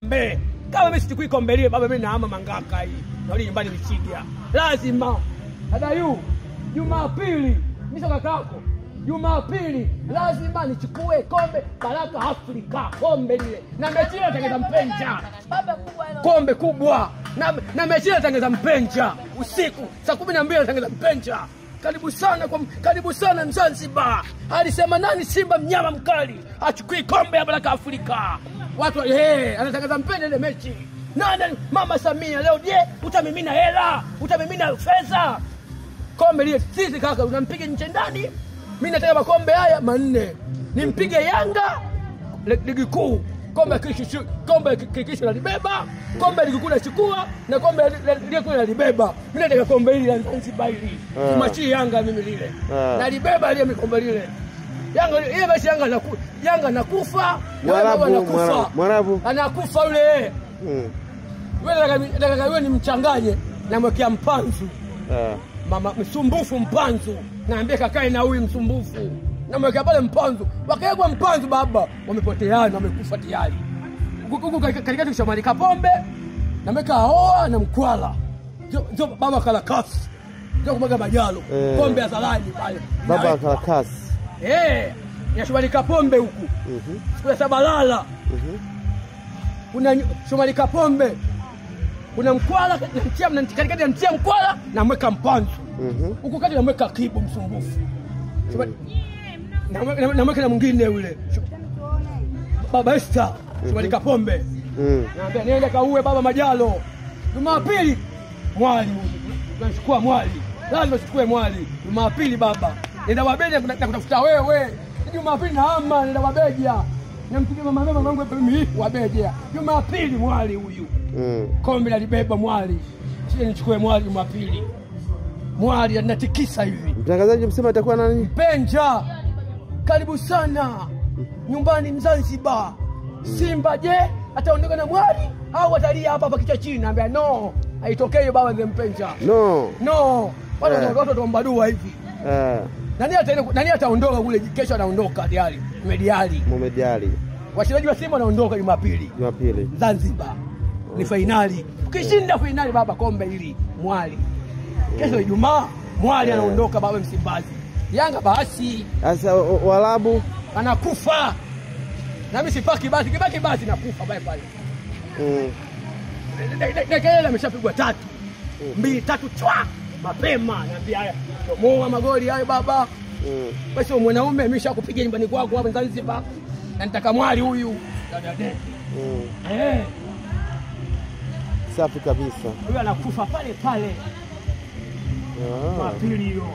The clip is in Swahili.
Mbe. Kama mimi sichukui kombe lile baba mimi naama mangaka hii. Narudi nyumbani Michiga. Lazima. Adayu. Jumapili, mimi kakako. Jumapili lazima nichukue kombe Baraka Afrika, kombe lile. Na mechi ile tangeza mpenja. Kombe kubwa. Na mechi ile tangeza mpenja usiku saa 12 tangeza mpenja. Karibu sana Zanzibar. Alisema nani Simba mnyama mkali achukui kombe ya Baraka Afrika. Watu anatangaza mpende ile mechi. Nani Mama Samia leo utamimina hela, utamimina fedha. Kombe lile sisi kaka unampiga nje ndani. Mimi nataka makombe haya 4. Nimpige Yanga ligi kuu. Kombe kikisho nalibeba, kombe ligi kuu nachukua na kombe ligi kuu nalibeba. Mimi nataka kombe hili la Zanzibar hili. Tumachi Yanga mimi lile. Nalibeba ile kombe lile. Yanga ile basi Yanga nakufa, Mwarabu anakufa yule. Wewe ni mchanganye na mwekea Mpanzu. Mama msumbufu Mpanzu. Naambia kakae na huyu msumbufu. Na mwekea pale Mpanzu. Wakaegwa Mpanzu baba, wamepoteana, wamekufa tayari. Huko katika tushamali Kapombe, na mweka Ahoa na Mkwala. Ndio baba Karakasi. Ndio kumwaga Majalo. Kombe ya Zalani pale. Baba Karakasi. Ya Shomali Kapombe huku. Siku ya Sabalala. Kuna Shomali Kapombe. Kuna Mkwala katikati ya mtia Mkwala na mweka Mpanzu. Huko kati na mweka Kibu msumbufu. Na mweka na mwingine yule. Baba Esther, Shomali Kapombe. Naambia niende kauwe baba Majalo. Jumapili mwali huyu. Tunachukua mwali. Lazima tuchukue mwali. Jumapili baba. Nenda Wabeja na kutafuta wewe. Jumapili na ama nenda Wabeja. Nampigia mama wangu mimi Wabeja. Jumapili mwali huyu. Kombe nalibeba mwali. Sije nichukue mwali Jumapili. Mwali anatikisa hivi. Mtangazaji msema atakuwa nani? Mpenja. Karibu sana. Nyumbani Zanzibar. Simba ataondoka na mwali au atalia hapa kichwa chini? Naambia no. Haitokei baba ndio Mpenja. No. Watu wataomba dua hivi. Nani ataondoka kule kesho anaondoka Diali. Mediali. Wachezaji wa Simba wanaondoka Jumapili. Zanzibar. Ni finali. Ukishinda finali baba kombe hili mwali. Kesho Ijumaa mwali anaondoka baba Msimbazi. Yanga basi. Sasa Waarabu anakufa. Na mimi sipaki basi, kibaki basi nakufa pale. Dakika ameshapigwa 3. 2 3 chwa. Mapema naambia haya. Tomoa magoli hayo baba. Basi mwanaume ameshakupiga nyumbani kwako hapa Zanzibar. Na nitaka mwali huyu. safi kabisa. Huyu anakufa pale. Mapili hiyo.